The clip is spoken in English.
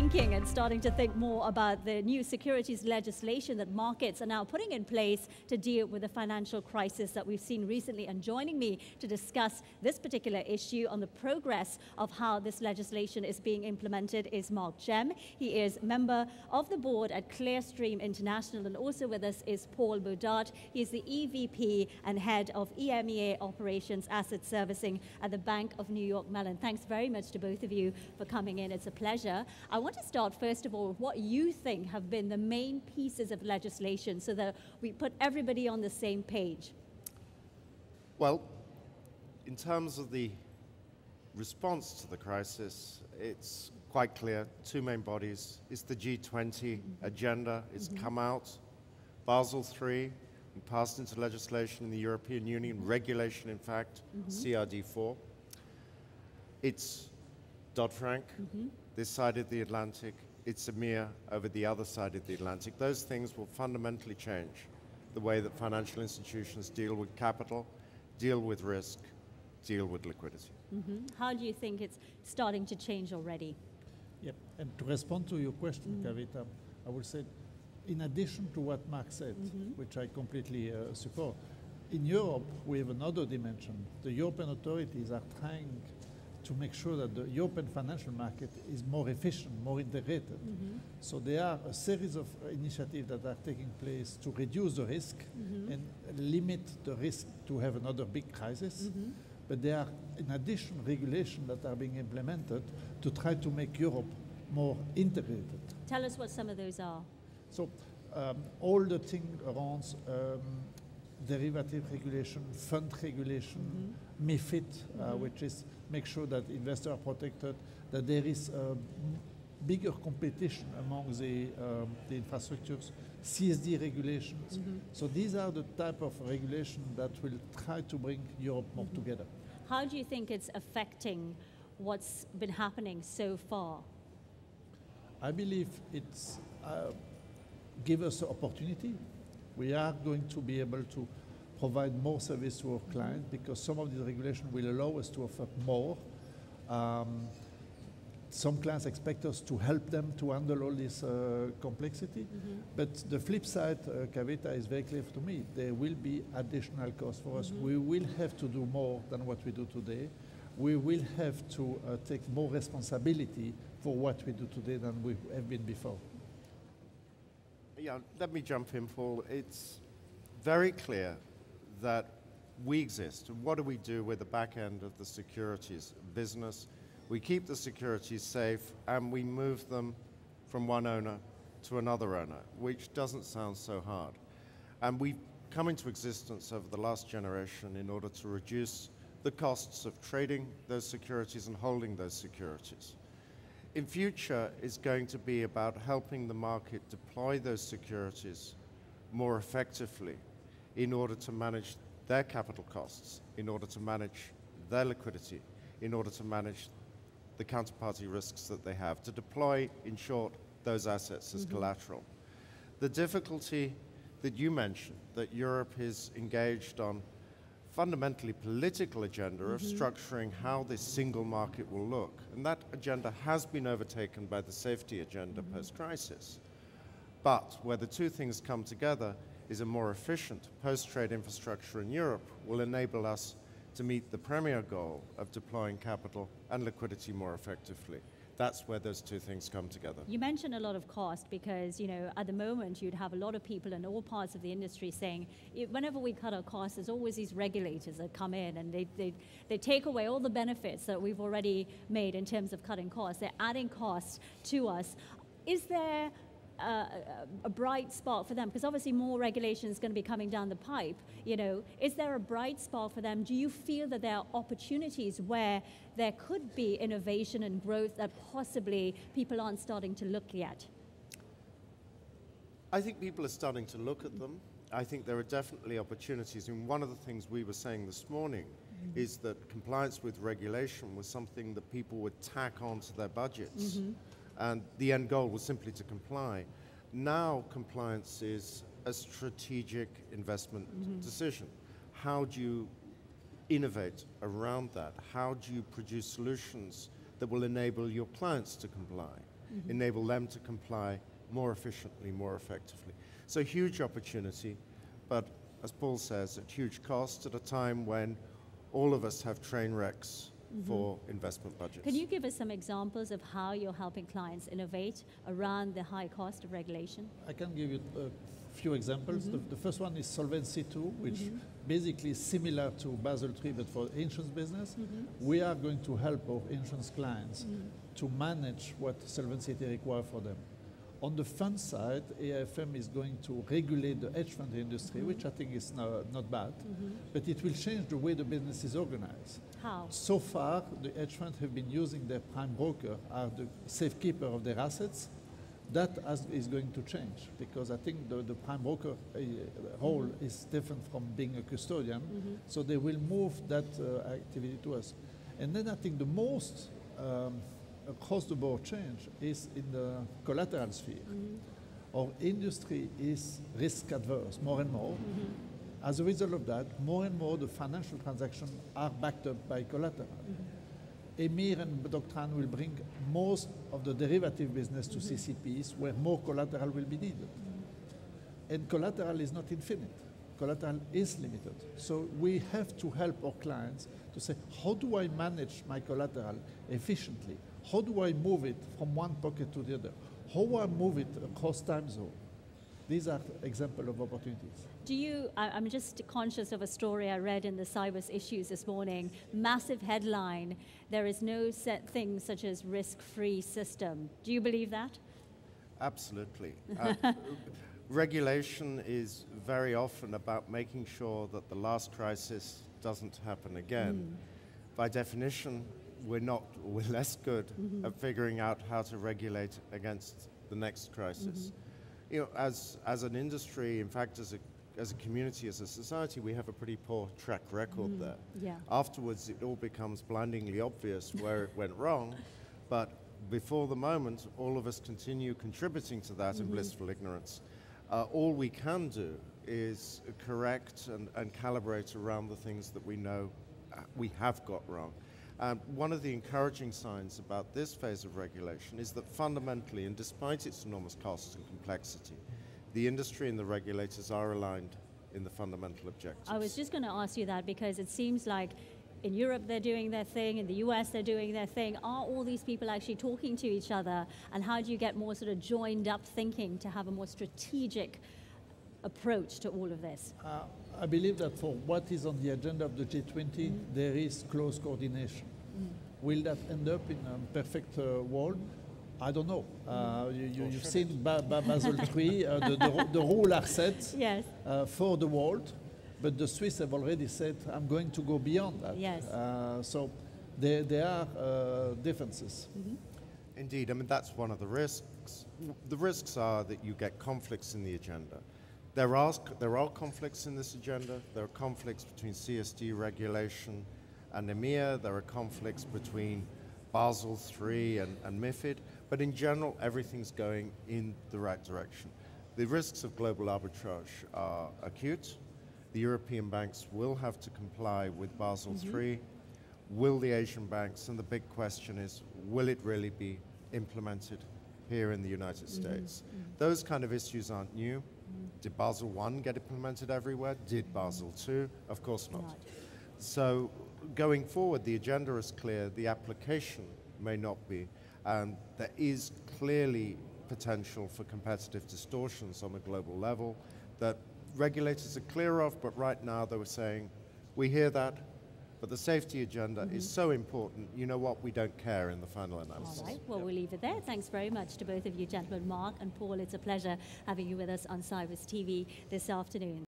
thinking and starting to think more about the new securities legislation that markets are now putting in place to deal with the financial crisis that we've seen recently. And joining me to discuss this particular issue on the progress of how this legislation is being implemented is Mark Jem. He is member of the board at Clearstream International, and also with us is Paul Bodart. He is the EVP and head of EMEA Operations Asset Servicing at the Bank of New York Mellon. Thanks very much to both of you for coming in. It's a pleasure. I want to start first of all with what you think have been the main pieces of legislation so that we put everybody on the same page. Well, in terms of the response to the crisis, it's quite clear. Two main bodies. It's the G20 agenda. It's come out. Basel III, passed into legislation in the European Union, regulation, in fact, CRD4. It's Dodd-Frank, this side of the Atlantic. It's EMEA over the other side of the Atlantic. Those things will fundamentally change the way that financial institutions deal with capital, deal with risk, deal with liquidity. How do you think it's starting to change already? Yep, and to respond to your question, Kavita, I would say, in addition to what Mark said, which I completely support, in Europe we have another dimension. The European authorities are trying to make sure that the European financial market is more efficient, more integrated. So there are a series of initiatives that are taking place to reduce the risk and limit the risk to have another big crisis. But there are, in addition, regulations that are being implemented to try to make Europe more integrated. Tell us what some of those are. So all the things around derivative regulation, fund regulation, MiFID, which is make sure that investors are protected, that there is bigger competition among the infrastructures, CSD regulations. So these are the type of regulation that will try to bring Europe more together. How do you think it's affecting what's been happening so far? I believe it's give us an opportunity. We are going to be able to provide more service to our clients because some of these regulations will allow us to offer more. Some clients expect us to help them to handle all this complexity. But the flip side, Kavita, is very clear to me. There will be additional costs for us. We will have to do more than what we do today. We will have to take more responsibility for what we do today than we have been before. Yeah, let me jump in, Paul. It's very clear that we exist. And what do we do with the back end of the securities business? We keep the securities safe and we move them from one owner to another owner, which doesn't sound so hard. And we've come into existence over the last generation in order to reduce the costs of trading those securities and holding those securities. In future, it's going to be about helping the market deploy those securities more effectively in order to manage their capital costs, in order to manage their liquidity, in order to manage the counterparty risks that they have, to deploy, in short, those assets as collateral. The difficulty that you mentioned, that Europe is engaged on fundamentally political agenda of structuring how this single market will look. And that agenda has been overtaken by the safety agenda post-crisis. But where the two things come together is a more efficient post-trade infrastructure in Europe will enable us to meet the premier goal of deploying capital and liquidity more effectively. That's where those two things come together. You mentioned a lot of cost because, you know, at the moment you'd have a lot of people in all parts of the industry saying, whenever we cut our costs, there's always these regulators that come in and they take away all the benefits that we've already made in terms of cutting costs. They're adding costs to us. Is there a bright spot for them? Because obviously more regulation is going to be coming down the pipe. You know, is there a bright spot for them? Do you feel that there are opportunities where there could be innovation and growth that possibly people aren't starting to look yet? I think people are starting to look at them. I think there are definitely opportunities. And one of the things we were saying this morning is that compliance with regulation was something that people would tack onto their budgets. And the end goal was simply to comply. Now compliance is a strategic investment decision. How do you innovate around that? How do you produce solutions that will enable your clients to comply? enable them to comply more efficiently, more effectively. So huge opportunity, but as Paul says, at huge cost at a time when all of us have train wrecks for investment budgets. Can you give us some examples of how you're helping clients innovate around the high cost of regulation? I can give you a few examples. The first one is Solvency II, which basically is similar to Basel III, but for insurance business. We are going to help our insurance clients to manage what Solvency II requires for them. On the fund side, AIFM is going to regulate the hedge fund industry, which I think is not bad, but it will change the way the business is organized. How? So far, the hedge funds have been using their prime broker as the safekeeper of their assets. That is going to change, because I think the prime broker role is different from being a custodian, so they will move that activity to us. And then I think the most across-the-board change is in the collateral sphere. Our industry is risk-adverse more and more. As a result of that, more and more the financial transactions are backed up by collateral. EMEA and Doctrine will bring most of the derivative business to CCPs, where more collateral will be needed. And collateral is not infinite. Collateral is limited. So we have to help our clients to say, how do I manage my collateral efficiently? How do I move it from one pocket to the other? How do I move it across time zone? These are examples of opportunities. I'm just conscious of a story I read in the Sibos issues this morning. Massive headline, there is no set thing such as risk-free system. Do you believe that? Absolutely. Regulation is very often about making sure that the last crisis doesn't happen again. By definition, we're less good at figuring out how to regulate against the next crisis. You know, as an industry, in fact, as a community, as a society, we have a pretty poor track record there. Yeah. Afterwards, it all becomes blindingly obvious where it went wrong, but before the moment, all of us continue contributing to that in blissful ignorance. All we can do is correct and calibrate around the things that we know we have got wrong. One of the encouraging signs about this phase of regulation is that fundamentally, and despite its enormous costs and complexity, the industry and the regulators are aligned in the fundamental objectives. I was just going to ask you that, because it seems like in Europe they're doing their thing, in the US they're doing their thing. Are all these people actually talking to each other? And how do you get more sort of joined up thinking to have a more strategic approach to all of this? I believe that for what is on the agenda of the G20, there is close coordination. Will that end up in a perfect world? I don't know. You've seen Basel III, the rules are set Yes. For the world, but the Swiss have already said, I'm going to go beyond that. Yes. So there are differences. Indeed, I mean, that's one of the risks. The risks are that you get conflicts in the agenda. There are conflicts in this agenda. There are conflicts between CSD regulation and EMEA. There are conflicts between Basel III and MiFID. But in general, everything's going in the right direction. The risks of global arbitrage are acute. The European banks will have to comply with Basel III. Will the Asian banks? And the big question is, will it really be implemented here in the United States? Those kind of issues aren't new. Did Basel I get implemented everywhere? Did Basel II? Of course not. Right. So going forward, the agenda is clear, the application may not be, and there is clearly potential for competitive distortions on a global level that regulators are clear of, but right now they were saying, we hear that, but the safety agenda is so important, you know what, we don't care in the final analysis. All right, well, we'll leave it there. Thanks very much to both of you gentlemen. Mark and Paul, it's a pleasure having you with us on Sibos TV this afternoon.